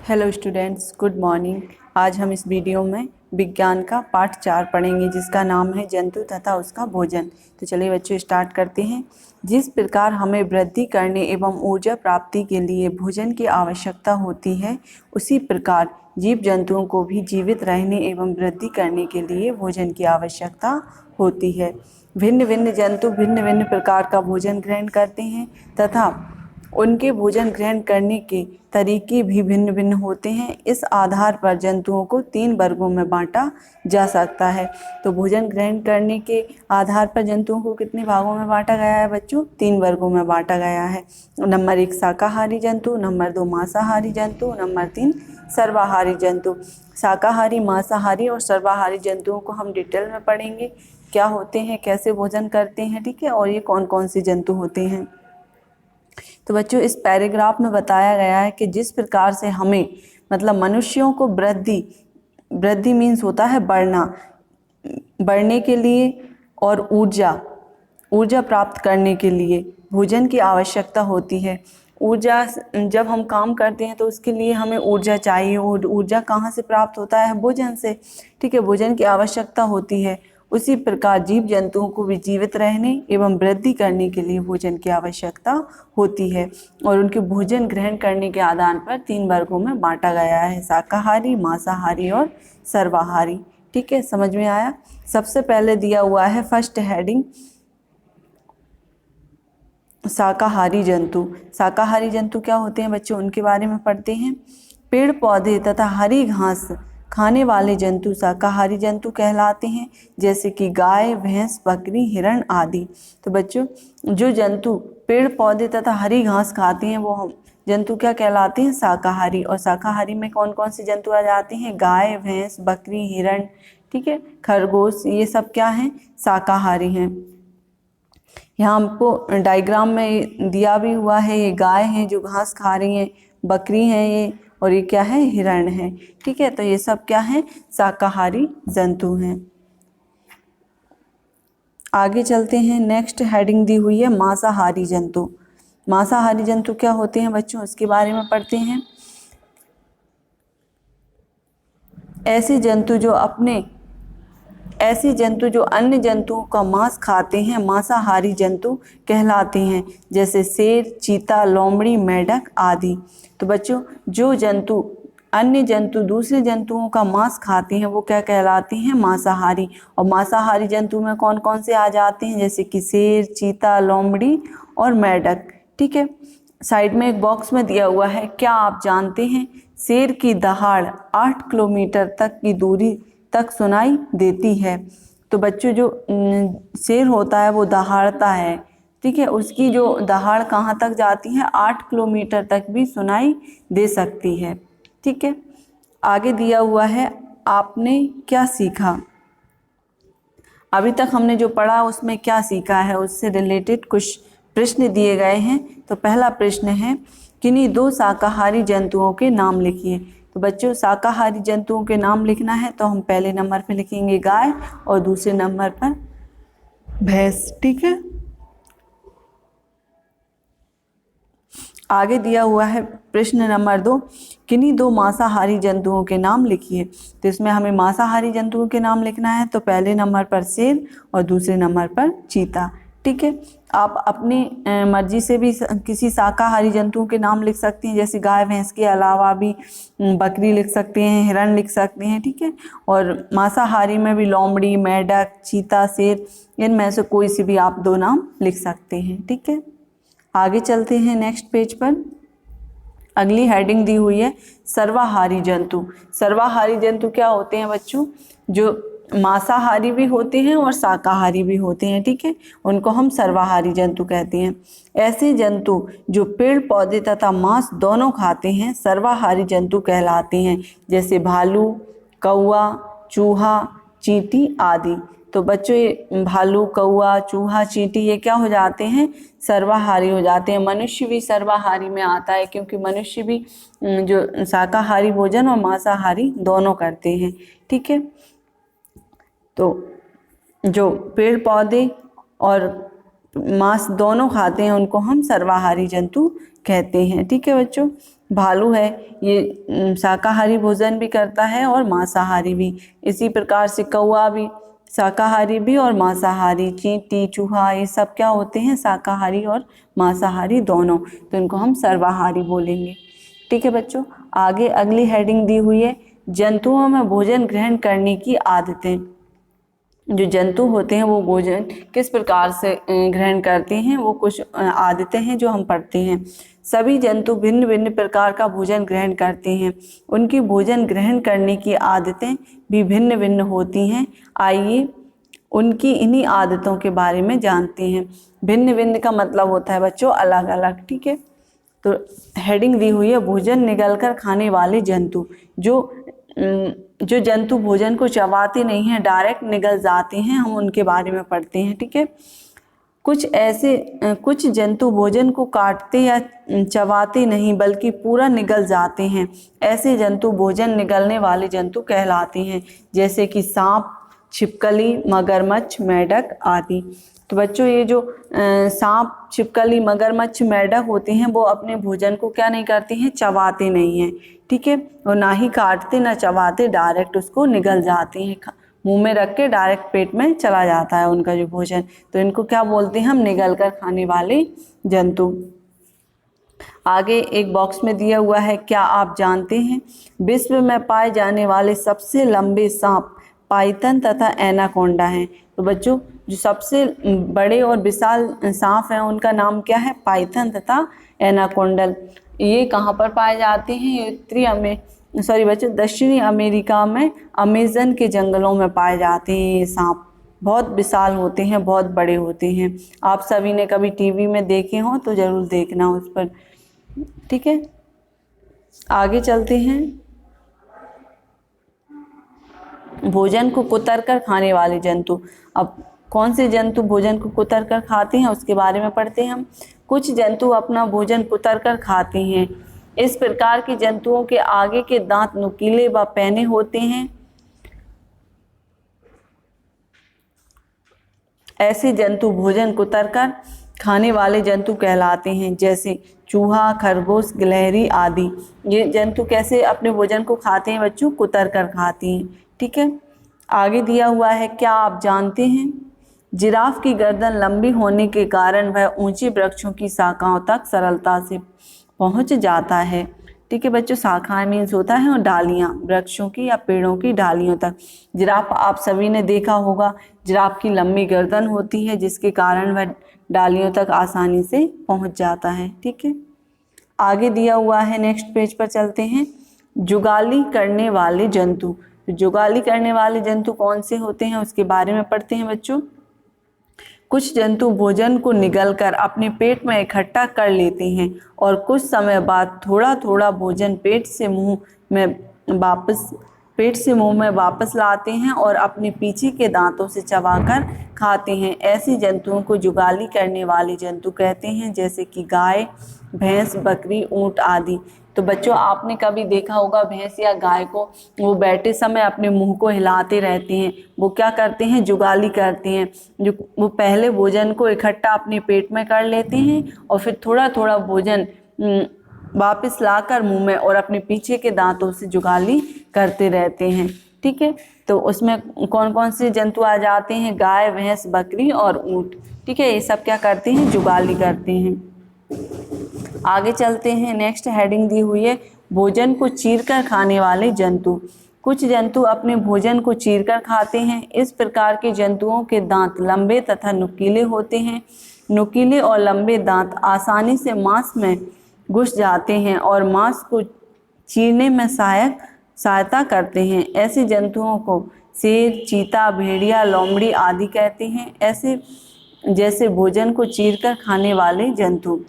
Hello students, good morning. आज हम इस वीडियो में विज्ञान का पाठ 4 पढ़ेंगे जिसका नाम है जंतु तथा उसका भोजन। तो चलिए बच्चों स्टार्ट करते हैं। जिस प्रकार हमें वृद्धि करने एवं ऊर्जा प्राप्ति के लिए भोजन की आवश्यकता होती है, उसी प्रकार जीव जंतुओं को भी जीवित रहने एवं वृद्धि करने के लिए भोजन की आवश्यकता होती है। भिन्न भिन्न जंतु भिन्न भिन्न प्रकार का भोजन ग्रहण करते हैं तथा उनके भोजन ग्रहण करने के तरीके भी भिन्न भिन्न होते हैं। इस आधार पर जंतुओं को 3 वर्गों में बांटा जा सकता है। तो भोजन ग्रहण करने के आधार पर जंतुओं को कितने भागों में बांटा गया है बच्चों? 3 वर्गों में बांटा गया है। नंबर 1 शाकाहारी जंतु, नंबर 2 मांसाहारी जंतु, नंबर 3 सर्वाहारी जंतु। शाकाहारी, मांसाहारी और सर्वाहारी जंतुओं को हम डिटेल में पढ़ेंगे, क्या होते हैं, कैसे भोजन करते हैं, ठीक है, और ये कौन कौन से जंतु होते हैं। तो बच्चों इस पैराग्राफ में बताया गया है कि जिस प्रकार से हमें मतलब मनुष्यों को वृद्धि मीन्स होता है बढ़ने के लिए और ऊर्जा प्राप्त करने के लिए भोजन की आवश्यकता होती है। ऊर्जा जब हम काम करते हैं तो उसके लिए हमें ऊर्जा चाहिए, और ऊर्जा कहाँ से प्राप्त होता है? भोजन से, ठीक है। भोजन की आवश्यकता होती है। उसी प्रकार जीव जंतुओं को भी जीवित रहने एवं वृद्धि करने के लिए भोजन की आवश्यकता होती है, और उनके भोजन ग्रहण करने के आधार पर 3 वर्गों में बांटा गया है, शाकाहारी, मांसाहारी और सर्वाहारी। ठीक है, समझ में आया। सबसे पहले दिया हुआ है फर्स्ट हेडिंग शाकाहारी जंतु। शाकाहारी जंतु क्या होते हैं बच्चों, उनके बारे में पढ़ते हैं। पेड़ पौधे तथा हरी घास खाने वाले जंतु शाकाहारी जंतु कहलाते हैं, जैसे कि गाय, भैंस, बकरी, हिरण आदि। तो बच्चों जो जंतु पेड़ पौधे तथा हरी घास खाते हैं वो जंतु क्या कहलाते हैं? शाकाहारी। और शाकाहारी में कौन कौन से जंतु आ जाते हैं? गाय, भैंस, बकरी, हिरण, ठीक है, खरगोश, ये सब क्या हैं? शाकाहारी हैं। यहाँ हमको डायग्राम में दिया भी हुआ है, ये गाय हैं जो घास खा रही हैं, बकरी हैं ये, और ये क्या है? हिरण है, ठीक है। तो ये सब क्या है? शाकाहारी जंतु हैं। आगे चलते हैं। नेक्स्ट हेडिंग दी हुई है मांसाहारी जंतु। मांसाहारी जंतु क्या होते हैं बच्चों, उसके बारे में पढ़ते हैं। ऐसे जंतु जो अन्य जंतुओं का मांस खाते हैं मांसाहारी जंतु कहलाते हैं, जैसे शेर, चीता, लोमड़ी, मेंढक आदि। तो बच्चों जो अन्य जंतु दूसरे जंतुओं का मांस खाते हैं वो क्या कहलाते हैं? मांसाहारी। और मांसाहारी जंतु में कौन कौन से आ जाते हैं? जैसे कि शेर, चीता, लोमड़ी और मेंढक, ठीक है। साइड में एक बॉक्स में दिया हुआ है, क्या आप जानते हैं शेर की दहाड़ 8 किलोमीटर तक की दूरी तक सुनाई देती है। तो बच्चों जो शेर होता है वो दहाड़ता है, ठीक है, उसकी जो दहाड़ कहाँ तक जाती है? 8 किलोमीटर तक भी सुनाई दे सकती है, ठीक है। आगे दिया हुआ है आपने क्या सीखा। अभी तक हमने जो पढ़ा उसमें क्या सीखा है, उससे रिलेटेड कुछ प्रश्न दिए गए हैं। तो पहला प्रश्न है किन्हीं 2 शाकाहारी जंतुओं के नाम लिखिए। तो बच्चों शाकाहारी जंतुओं के नाम लिखना है तो हम पहले नंबर पर लिखेंगे गाय और दूसरे नंबर पर भैंस, ठीक है। आगे दिया हुआ है प्रश्न नंबर 2, किन्हीं 2 मांसाहारी जंतुओं के नाम लिखिए। तो इसमें हमें मांसाहारी जंतुओं के नाम लिखना है, तो पहले नंबर पर शेर और दूसरे नंबर पर चीता, ठीक है। आप अपनी मर्जी से भी किसी शाकाहारी जंतुओं के नाम लिख सकती हैं, जैसे गाय भैंस के अलावा भी बकरी लिख सकते हैं, हिरण लिख सकते हैं, ठीक है। और मांसाहारी में भी लोमड़ी, मेंढक, चीता, शेर, इनमें से कोई से भी आप 2 नाम लिख सकते हैं, ठीक है। आगे चलते हैं नेक्स्ट पेज पर। अगली हेडिंग दी हुई है सर्वाहारी जंतु। सर्वाहारी जंतु क्या होते हैं बच्चों? जो मांसाहारी भी होते हैं और शाकाहारी भी होते हैं, ठीक है, उनको हम सर्वाहारी जंतु कहते हैं। ऐसे जंतु जो पेड़ पौधे तथा मांस दोनों खाते हैं सर्वाहारी जंतु कहलाते हैं, जैसे भालू, कौआ, चूहा, चींटी आदि। तो बच्चों ये भालू, कौआ, चूहा, चींटी ये क्या हो जाते हैं? सर्वाहारी हो जाते हैं। मनुष्य भी सर्वाहारी में आता है, क्योंकि मनुष्य भी जो शाकाहारी भोजन और मांसाहारी दोनों करते हैं, ठीक है। तो जो पेड़ पौधे और मांस दोनों खाते हैं उनको हम सर्वाहारी जंतु कहते हैं। ठीक है बच्चों, भालू है ये शाकाहारी भोजन भी करता है और मांसाहारी भी। इसी प्रकार से कौवा भी शाकाहारी भी और मांसाहारी, चींटी, चूहा, ये सब क्या होते हैं, शाकाहारी और मांसाहारी दोनों, तो इनको हम सर्वाहारी बोलेंगे। ठीक है बच्चों, आगे अगली हेडिंग दी हुई है जंतुओं में भोजन ग्रहण करने की आदतें। जो जंतु होते हैं वो भोजन किस प्रकार से ग्रहण करते हैं, वो कुछ आदतें हैं जो हम पढ़ते हैं। सभी जंतु भिन्न भिन्न प्रकार का भोजन ग्रहण करते हैं। उनकी भोजन ग्रहण करने की आदतें भी भिन्न भिन्न होती हैं। आइए उनकी इन्हीं आदतों के बारे में जानते हैं। भिन्न भिन्न का मतलब होता है बच्चों अलग अलग। ठीक है, तो हेडिंग दी हुई है भोजन निगलकर खाने वाले जंतु। जो जंतु भोजन को चबाते नहीं हैं, डायरेक्ट निगल जाते हैं, हम उनके बारे में पढ़ते हैं। ठीक है, कुछ जंतु भोजन को काटते या चबाते नहीं बल्कि पूरा निगल जाते हैं। ऐसे जंतु भोजन निगलने वाले जंतु कहलाते हैं, जैसे कि सांप, छिपकली, मगरमच्छ, मेंढक आदि। तो बच्चों ये जो सांप, छिपकली, मगरमच्छ, मेंढक होते हैं वो अपने भोजन को क्या नहीं करते हैं, चबाते नहीं हैं। ठीक है, और ना ही काटते ना चबाते, डायरेक्ट उसको निगल जाते हैं, मुंह में रख के डायरेक्ट पेट में चला जाता है उनका जो भोजन। तो इनको क्या बोलते हैं हम, निगल कर खाने वाले जंतु। आगे एक बॉक्स में दिया हुआ है, क्या आप जानते हैं विश्व में पाए जाने वाले सबसे लंबे सांप पाइथन तथा एनाकोंडा हैं। तो बच्चों जो सबसे बड़े और विशाल सांप हैं उनका नाम क्या है, पाइथन तथा एनाकोंडल। ये कहाँ पर पाए जाते हैं, दक्षिणी अमेरिका में अमेज़न के जंगलों में पाए जाते हैं। ये सांप बहुत विशाल होते हैं, बहुत बड़े होते हैं। आप सभी ने कभी टीवी में देखे हों तो ज़रूर देखना उस पर। ठीक है, आगे चलते हैं। भोजन को कुतर कर खाने वाले जंतु। अब कौन से जंतु भोजन को कुतर कर खाते हैं उसके बारे में पढ़ते हैं हम। कुछ जंतु अपना भोजन कुतर कर खाते हैं। इस प्रकार के जंतुओं के आगे के दांत नुकीले व पैने होते हैं। ऐसे जंतु भोजन कुतर कर खाने वाले जंतु कहलाते हैं, जैसे चूहा, खरगोश, गिलहरी आदि। ये जंतु कैसे अपने भोजन को खाते हैं बच्चों, कुतर कर खाते हैं। ठीक है, आगे दिया हुआ है, क्या आप जानते हैं जिराफ की गर्दन लंबी होने के कारण वह ऊंचे वृक्षों की शाखाओं तक सरलता से पहुंच जाता है। ठीक है बच्चों, शाखाएं मीन्स होता है और डालियां, वृक्षों की या पेड़ों की डालियों तक। जिराफ आप सभी ने देखा होगा, जिराफ की लंबी गर्दन होती है जिसके कारण वह डालियों तक आसानी से पहुंच जाता है। ठीक है, आगे दिया हुआ है, नेक्स्ट पेज पर चलते हैं। जुगाली करने वाले जंतु। जुगाली करने वाले जंतु कौन से होते हैं उसके बारे में पढ़ते हैं बच्चों। कुछ जंतु भोजन को निगलकर अपने पेट में इकट्ठा कर लेते हैं और कुछ समय बाद थोड़ा थोड़ा भोजन पेट से मुंह में वापस लाते हैं और अपने पीछे के दांतों से चबाकर खाते हैं। ऐसे जंतुओं को जुगाली करने वाले जंतु कहते हैं, जैसे कि गाय, भैंस, बकरी, ऊंट आदि। तो बच्चों आपने कभी देखा होगा भैंस या गाय को, वो बैठे समय अपने मुंह को हिलाते रहते हैं, वो क्या करते हैं, जुगाली करते हैं। जो वो पहले भोजन को इकट्ठा अपने पेट में कर लेते हैं और फिर थोड़ा थोड़ा भोजन वापस लाकर मुंह में और अपने पीछे के दांतों से जुगाली करते रहते हैं। ठीक है, तो उसमें कौन कौन से जंतु आ जाते हैं, गाय, भैंस, बकरी और ऊंट। ठीक है, ये सब क्या करते हैं, जुगाली करते हैं। आगे चलते हैं, नेक्स्ट हेडिंग दी हुई है, भोजन को चीरकर खाने वाले जंतु। कुछ जंतु अपने भोजन को चीरकर खाते हैं। इस प्रकार के जंतुओं के दांत लंबे तथा नुकीले होते हैं। नुकीले और लंबे दांत आसानी से मांस में घुस जाते हैं और मांस को चीरने में सहायता करते हैं। ऐसे जंतुओं को शेर, चीता, भेड़िया, लोमड़ी आदि कहते हैं। ऐसे जैसे भोजन को चीरकर खाने वाले जंतु।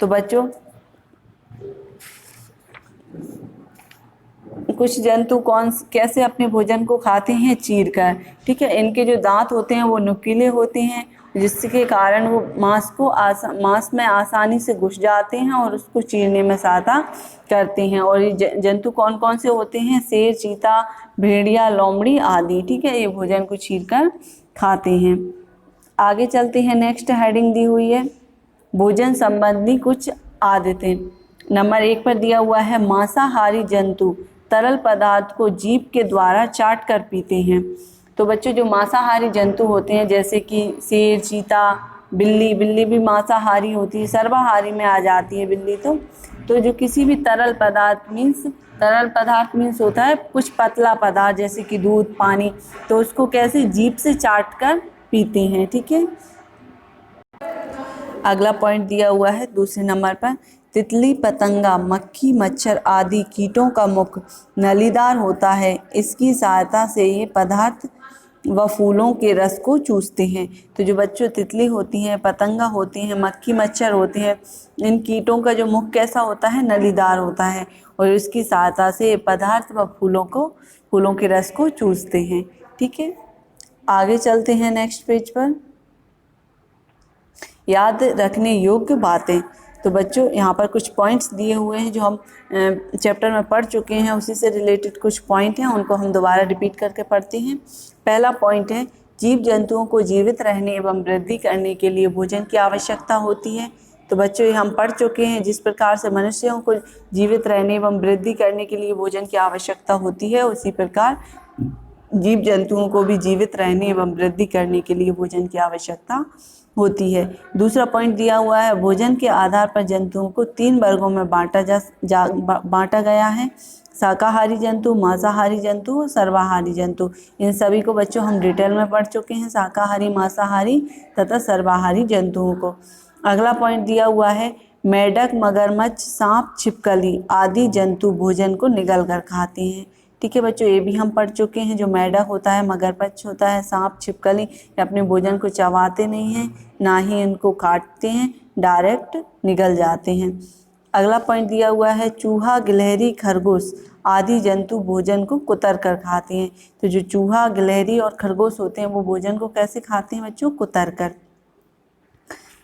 तो बच्चों कुछ जंतु कैसे अपने भोजन को खाते हैं, चीरकर। ठीक है, इनके जो दांत होते हैं वो नुकीले होते हैं, जिसके कारण वो मांस में आसानी से घुस जाते हैं और उसको चीरने में सहायता करते हैं। और ये जंतु कौन कौन से होते हैं, शेर, चीता, भेड़िया, लोमड़ी आदि। ठीक है, ये भोजन को चीरकर खाते हैं। आगे चलते हैं, नेक्स्ट हेडिंग दी हुई है, भोजन संबंधी कुछ आदतें। नंबर 1 पर दिया हुआ है मांसाहारी जंतु तरल पदार्थ को जीभ के द्वारा चाट कर पीते हैं। तो बच्चों जो मांसाहारी जंतु होते हैं जैसे कि शेर, चीता, बिल्ली, बिल्ली भी मांसाहारी होती है, सर्वाहारी में आ जाती है बिल्ली। तो जो किसी भी तरल पदार्थ मीन्स होता है कुछ पतला पदार्थ जैसे कि दूध, पानी, तो उसको कैसे जीभ से चाट कर पीते हैं। ठीक है। अगला पॉइंट दिया हुआ है दूसरे नंबर पर, तितली, पतंगा, मक्खी, मच्छर आदि कीटों का मुख नलीदार होता है। इसकी सहायता से ये पदार्थ व फूलों के रस को चूसते हैं। तो जो बच्चों तितली होती हैं, पतंगा होती हैं, मक्खी, मच्छर होते हैं, इन कीटों का जो मुख कैसा होता है, नलीदार होता है, और इसकी सहायता से पदार्थ व फूलों के रस को चूसते हैं। ठीक है। आगे चलते हैं नेक्स्ट पेज पर। याद रखने योग्य बातें। तो बच्चों यहाँ पर कुछ पॉइंट्स दिए हुए हैं जो हम चैप्टर में पढ़ चुके हैं, उसी से रिलेटेड कुछ पॉइंट हैं, उनको हम दोबारा रिपीट करके पढ़ते हैं। पहला पॉइंट है जीव जंतुओं को जीवित रहने एवं वृद्धि करने के लिए भोजन की आवश्यकता होती है। तो बच्चों ये हम पढ़ चुके हैं, जिस प्रकार से मनुष्यों को जीवित रहने एवं वृद्धि करने के लिए भोजन की आवश्यकता होती है, उसी प्रकार जीव जंतुओं को भी जीवित रहने एवं वृद्धि करने के लिए भोजन की आवश्यकता होती है। दूसरा पॉइंट दिया हुआ है भोजन के आधार पर जंतुओं को 3 वर्गों में बांटा गया है, शाकाहारी जंतु, मांसाहारी जंतु और सर्वाहारी जंतु। इन सभी को बच्चों हम डिटेल में पढ़ चुके हैं, शाकाहारी, मांसाहारी तथा सर्वाहारी जंतुओं को। अगला पॉइंट दिया हुआ है मेढक, मगरमच्छ, सांप, छिपकली आदि जंतु भोजन को निगल कर खाते हैं। ठीक है बच्चों, ये भी हम पढ़ चुके हैं। जो मेढक होता है, मगरमच्छ होता है, सांप, छिपकली, ये अपने भोजन को चबाते नहीं हैं, ना ही इनको काटते हैं, डायरेक्ट निगल जाते हैं। अगला पॉइंट दिया हुआ है चूहा, गिलहरी, खरगोश आदि जंतु भोजन को कुतर कर खाते हैं। तो जो चूहा, गिलहरी और खरगोश होते हैं वो भोजन को कैसे खाते हैं बच्चों? कुतर कर।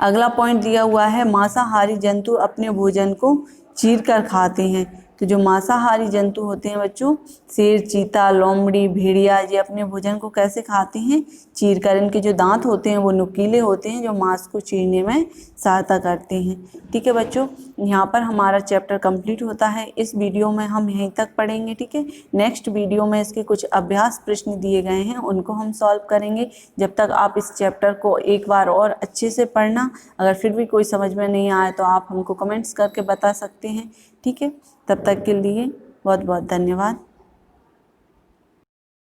अगला पॉइंट दिया हुआ है मांसाहारी जंतु अपने भोजन को चीर कर खाते हैं। तो जो मांसाहारी जंतु होते हैं बच्चों, शेर, चीता, लोमड़ी, भेड़िया, ये अपने भोजन को कैसे खाते हैं? चीर कर। इनके जो दांत होते हैं वो नुकीले होते हैं, जो मांस को चीरने में सहायता करते हैं। ठीक है बच्चों, यहाँ पर हमारा चैप्टर कंप्लीट होता है। इस वीडियो में हम यहीं तक पढ़ेंगे। ठीक है। नेक्स्ट वीडियो में इसके कुछ अभ्यास प्रश्न दिए गए हैं, उनको हम सॉल्व करेंगे। जब तक आप इस चैप्टर को एक बार और अच्छे से पढ़ना। अगर फिर भी कोई समझ में नहीं आए तो आप हमको कमेंट्स करके बता सकते हैं। ठीक है। तब तक के लिए बहुत बहुत धन्यवाद।